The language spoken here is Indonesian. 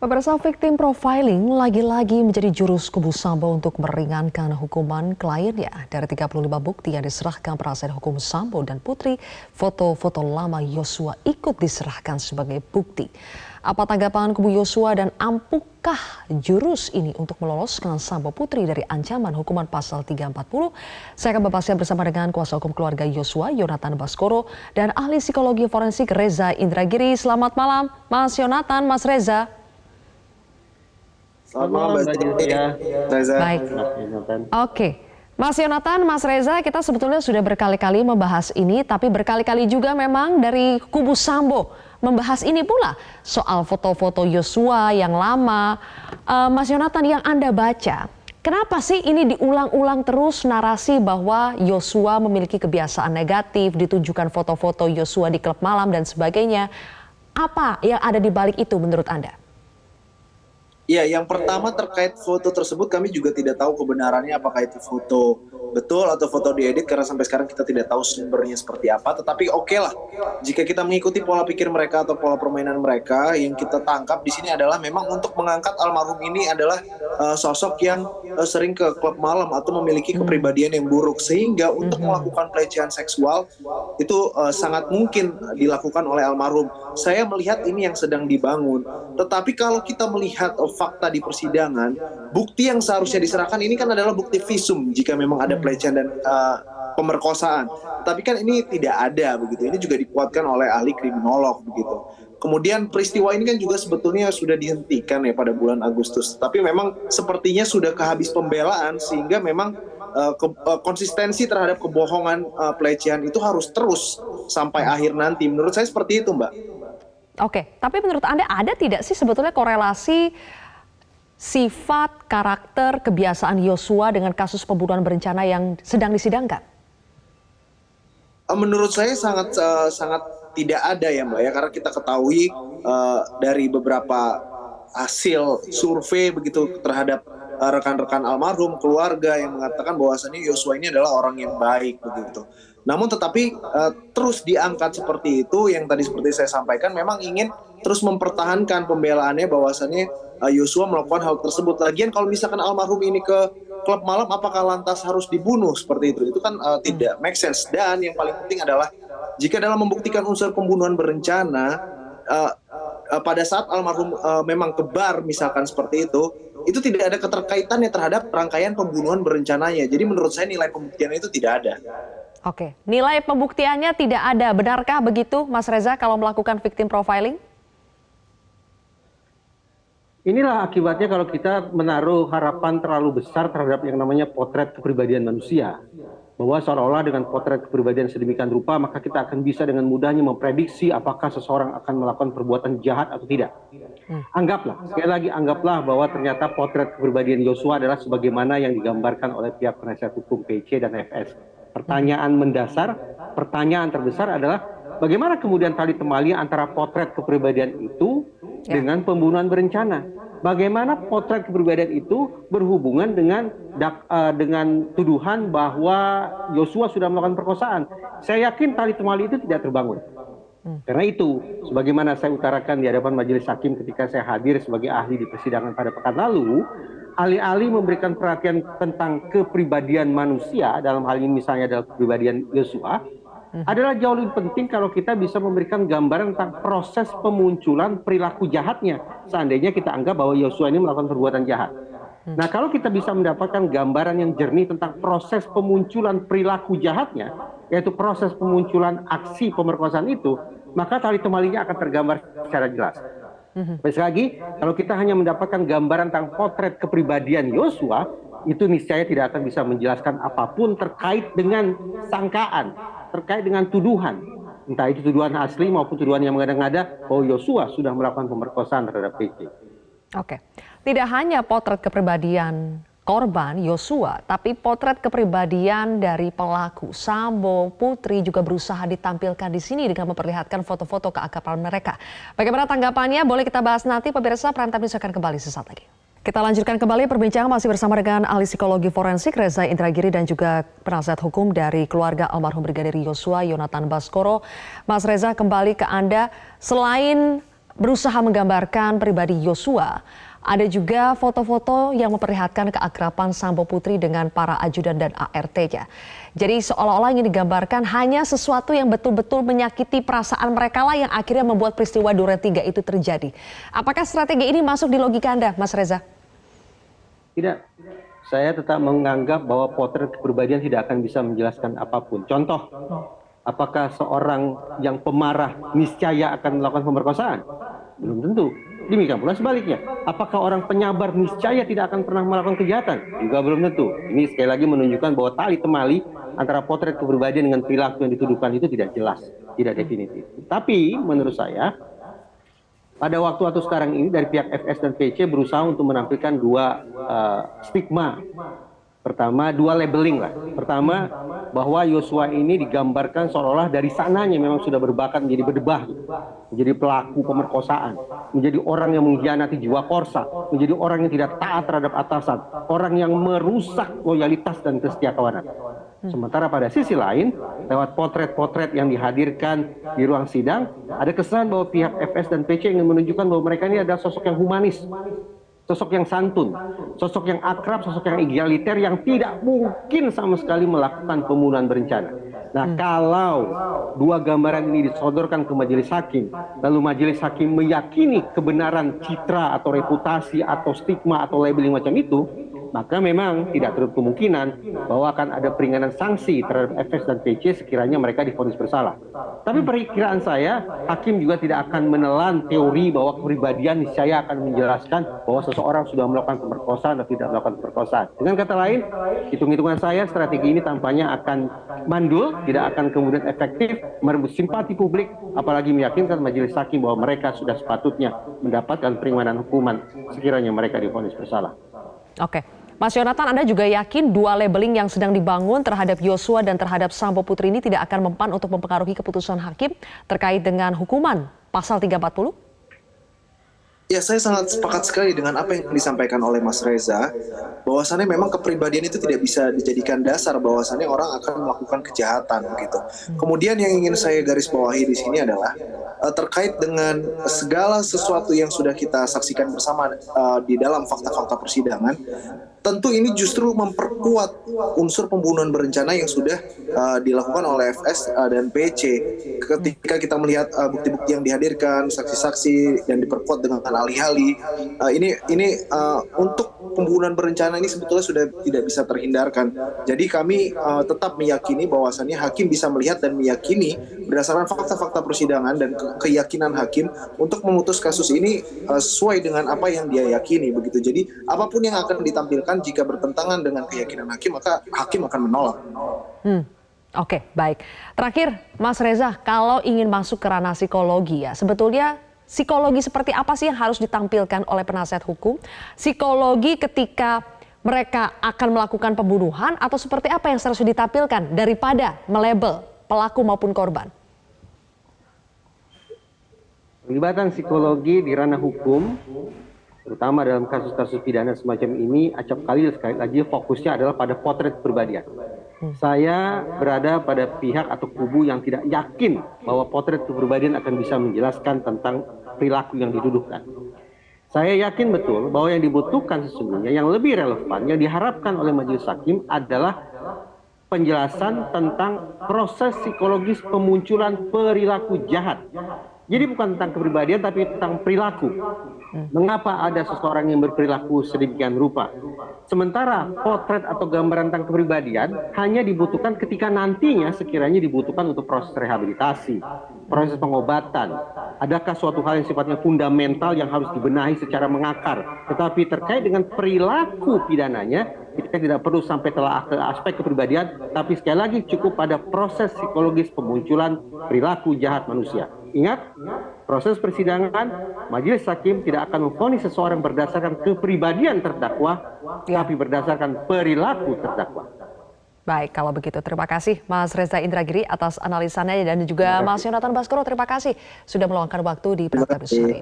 Pemirsa, victim profiling lagi-lagi menjadi jurus kubu Sambo untuk meringankan hukuman kliennya. Dari 35 bukti yang diserahkan penasihat hukum Sambo dan Putri, foto-foto lama Yosua ikut diserahkan sebagai bukti. Apa tanggapan kubu Yosua dan ampukah jurus ini untuk meloloskan Sambo Putri dari ancaman hukuman pasal 340? Saya akan membahasnya bersama dengan kuasa hukum keluarga Yosua, Yonatan Baskoro, dan ahli psikologi forensik Reza Indragiri. Selamat malam, Mas Yonatan, Mas Reza. Selamat malam, Mbak Julia. Baik. Oke. Mas Yonatan, Mas Reza, kita sebetulnya sudah berkali-kali membahas ini, tapi berkali-kali juga memang dari kubu Sambo membahas ini pula soal foto-foto Yosua yang lama. Mas Yonatan, yang Anda baca, kenapa sih ini diulang-ulang terus narasi bahwa Yosua memiliki kebiasaan negatif, ditunjukkan foto-foto Yosua di klub malam dan sebagainya? Apa yang ada di balik itu menurut Anda? Ya, yang pertama terkait foto tersebut kami juga tidak tahu kebenarannya apakah itu foto betul atau foto diedit karena sampai sekarang kita tidak tahu sumbernya seperti apa. Tetapi oke lah, jika kita mengikuti pola pikir mereka atau pola permainan mereka, yang kita tangkap di sini adalah memang untuk mengangkat almarhum ini adalah sosok yang sering ke klub malam atau memiliki kepribadian yang buruk, sehingga untuk melakukan pelecehan seksual itu sangat mungkin dilakukan oleh almarhum. Saya melihat ini yang sedang dibangun. Tetapi kalau kita melihat fakta di persidangan, bukti yang seharusnya diserahkan ini kan adalah bukti visum jika memang ada pelecehan dan pemerkosaan. Tapi kan ini tidak ada begitu. Ini juga dikuatkan oleh ahli kriminolog begitu. Kemudian peristiwa ini kan juga sebetulnya sudah dihentikan ya pada bulan Agustus. Tapi memang sepertinya sudah kehabis pembelaan sehingga memang konsistensi terhadap kebohongan pelecehan itu harus terus sampai akhir nanti. Menurut saya seperti itu, Mbak. Oke, tapi menurut Anda ada tidak sih sebetulnya korelasi sifat, karakter, kebiasaan Yosua dengan kasus pembunuhan berencana yang sedang disidangkan? Menurut saya sangat tidak ada ya, Mbak ya, karena kita ketahui dari beberapa hasil survei begitu terhadap rekan-rekan almarhum, keluarga yang mengatakan bahwasannya Yosua ini adalah orang yang baik begitu. Namun tetapi terus diangkat seperti itu, yang tadi seperti saya sampaikan memang ingin terus mempertahankan pembelaannya bahwasannya Yosua melakukan hal tersebut. Lagian kalau misalkan almarhum ini ke klub malam, apakah lantas harus dibunuh seperti itu? Itu kan tidak make sense. Dan yang paling penting adalah jika dalam membuktikan unsur pembunuhan berencana, pada saat almarhum memang kebar misalkan seperti itu tidak ada keterkaitannya terhadap rangkaian pembunuhan berencananya. Jadi menurut saya nilai pembuktiannya itu tidak ada. Oke, nilai pembuktiannya tidak ada. Benarkah begitu, Mas Reza, kalau melakukan victim profiling? Inilah akibatnya kalau kita menaruh harapan terlalu besar terhadap yang namanya potret kepribadian manusia. Bahwa seolah-olah dengan potret kepribadian sedemikian rupa, maka kita akan bisa dengan mudahnya memprediksi apakah seseorang akan melakukan perbuatan jahat atau tidak. Anggaplah, sekali lagi anggaplah bahwa ternyata potret kepribadian Yosua adalah sebagaimana yang digambarkan oleh pihak penasihat hukum PC dan FS. Pertanyaan mendasar, pertanyaan terbesar adalah bagaimana kemudian tali temali antara potret kepribadian itu dengan pembunuhan berencana? Bagaimana potret kepribadian itu berhubungan dengan tuduhan bahwa Yosua sudah melakukan perkosaan? Saya yakin tali temali itu tidak terbangun. Karena itu, sebagaimana saya utarakan di hadapan majelis hakim ketika saya hadir sebagai ahli di persidangan pada pekan lalu, alih-alih memberikan perhatian tentang kepribadian manusia, dalam hal ini misalnya adalah kepribadian Yosua, adalah jauh lebih penting kalau kita bisa memberikan gambaran tentang proses pemunculan perilaku jahatnya. Seandainya kita anggap bahwa Yosua ini melakukan perbuatan jahat. Nah, kalau kita bisa mendapatkan gambaran yang jernih tentang proses pemunculan perilaku jahatnya, yaitu proses pemunculan aksi pemerkosaan itu, maka tali temalinya akan tergambar secara jelas. Sekali lagi, kalau kita hanya mendapatkan gambaran tentang potret kepribadian Yosua, itu niscaya tidak akan bisa menjelaskan apapun terkait dengan sangkaan, terkait dengan tuduhan. Entah itu tuduhan asli maupun tuduhan yang mengada-ngada bahwa Yosua sudah melakukan pemerkosaan terhadap PC. Oke, tidak hanya potret kepribadian korban Yosua, tapi potret kepribadian dari pelaku Sambo, Putri juga berusaha ditampilkan di sini dengan memperlihatkan foto-foto keakraban mereka. Bagaimana tanggapannya? Boleh kita bahas nanti, pemirsa. Prime Time News akan kembali sesaat lagi. Kita lanjutkan kembali perbincangan masih bersama dengan ahli psikologi forensik Reza Indragiri dan juga penasihat hukum dari keluarga almarhum Brigadir Yosua, Yonatan Baskoro. Mas Reza, kembali ke Anda. Selain berusaha menggambarkan pribadi Yosua. Ada juga foto-foto yang memperlihatkan keakraban Sambo Putri dengan para ajudan dan ART-nya. Jadi seolah-olah ingin digambarkan hanya sesuatu yang betul-betul menyakiti perasaan mereka lah yang akhirnya membuat peristiwa Duren 3 itu terjadi. Apakah strategi ini masuk di logika Anda, Mas Reza? Tidak. Saya tetap menganggap bahwa potret kepribadian tidak akan bisa menjelaskan apapun. Contoh, apakah seorang yang pemarah niscaya akan melakukan pemerkosaan? Belum tentu. Demikian pula sebaliknya. Apakah orang penyabar niscaya tidak akan pernah melakukan kejahatan? Juga belum tentu. Ini sekali lagi menunjukkan bahwa tali temali antara potret kepribadian dengan perilaku yang dituduhkan itu tidak jelas, tidak definitif. Tapi menurut saya, pada waktu sekarang ini dari pihak FS dan PC berusaha untuk menampilkan dua stigma. Pertama, dua labeling lah. Pertama, bahwa Yosua ini digambarkan seolah-olah dari sananya memang sudah berbakat menjadi berdebah, menjadi pelaku pemerkosaan, menjadi orang yang mengkhianati jiwa korsa, menjadi orang yang tidak taat terhadap atasan, orang yang merusak loyalitas dan kesetiakawanan. Sementara pada sisi lain, lewat potret-potret yang dihadirkan di ruang sidang, ada kesan bahwa pihak FS dan PC ingin menunjukkan bahwa mereka ini adalah sosok yang humanis, sosok yang santun, sosok yang akrab, sosok yang egaliter yang tidak mungkin sama sekali melakukan pembunuhan berencana. Nah, kalau dua gambaran ini disodorkan ke majelis hakim, lalu majelis hakim meyakini kebenaran citra atau reputasi atau stigma atau labeling macam itu, maka memang tidak tertutup kemungkinan bahwa akan ada peringanan sanksi terhadap FS dan PC sekiranya mereka divonis bersalah. Tapi perkiraan saya, hakim juga tidak akan menelan teori bahwa kepribadian niscaya akan menjelaskan bahwa seseorang sudah melakukan pemerkosaan atau tidak melakukan pemerkosaan. Dengan kata lain, hitung-hitungan saya, strategi ini tampaknya akan mandul, tidak akan kemudian efektif, merebut simpati publik, apalagi meyakinkan majelis hakim bahwa mereka sudah sepatutnya mendapatkan peringanan hukuman sekiranya mereka divonis bersalah. Oke. Mas Yonatan, Anda juga yakin dua labeling yang sedang dibangun terhadap Yosua dan terhadap Sambo Putri ini tidak akan mempan untuk mempengaruhi keputusan hakim terkait dengan hukuman pasal 340? Ya, saya sangat sepakat sekali dengan apa yang disampaikan oleh Mas Reza, bahwasannya memang kepribadian itu tidak bisa dijadikan dasar bahwasannya orang akan melakukan kejahatan gitu. Kemudian yang ingin saya garis bawahi di sini adalah terkait dengan segala sesuatu yang sudah kita saksikan bersama di dalam fakta-fakta persidangan. Tentu ini justru memperkuat unsur pembunuhan berencana yang sudah dilakukan oleh FS dan PC. Ketika kita melihat bukti-bukti yang dihadirkan, saksi-saksi yang diperkuat dengan alih-alih, ini untuk pembunuhan berencana ini sebetulnya sudah tidak bisa terhindarkan. Jadi kami tetap meyakini bahwasannya hakim bisa melihat dan meyakini berdasarkan fakta-fakta persidangan dan keyakinan hakim untuk memutus kasus ini sesuai dengan apa yang dia yakini begitu. Jadi apapun yang akan ditampilkan jika bertentangan dengan keyakinan hakim, maka hakim akan menolak. Oke, baik. Terakhir, Mas Reza, kalau ingin masuk ke ranah psikologi ya, sebetulnya psikologi seperti apa sih yang harus ditampilkan oleh penasihat hukum? Psikologi ketika mereka akan melakukan pembunuhan atau seperti apa yang seharusnya ditampilkan daripada melabel pelaku maupun korban? Pelibatan psikologi di ranah hukum, terutama dalam kasus-kasus pidana semacam ini, acap kali sekali lagi fokusnya adalah pada potret kepribadian. Saya berada pada pihak atau kubu yang tidak yakin bahwa potret kepribadian akan bisa menjelaskan tentang perilaku yang dituduhkan. Saya yakin betul bahwa yang dibutuhkan sesungguhnya, yang lebih relevan, yang diharapkan oleh majelis hakim adalah penjelasan tentang proses psikologis pemunculan perilaku jahat. Jadi bukan tentang kepribadian tapi tentang perilaku. Mengapa ada seseorang yang berperilaku sedemikian rupa? Sementara potret atau gambaran tentang kepribadian hanya dibutuhkan ketika nantinya sekiranya dibutuhkan untuk proses rehabilitasi, proses pengobatan. Adakah suatu hal yang sifatnya fundamental yang harus dibenahi secara mengakar? Tetapi terkait dengan perilaku pidananya, kita tidak perlu sampai telah ke aspek kepribadian, tapi sekali lagi cukup pada proses psikologis pemunculan perilaku jahat manusia. Ingat, proses persidangan, majelis hakim tidak akan memvonis seseorang berdasarkan kepribadian terdakwa, tapi berdasarkan perilaku terdakwa. Baik, kalau begitu terima kasih Mas Reza Indragiri atas analisanya dan juga Mas Yonatan Baskoro, terima kasih sudah meluangkan waktu di Prime Time hari ini.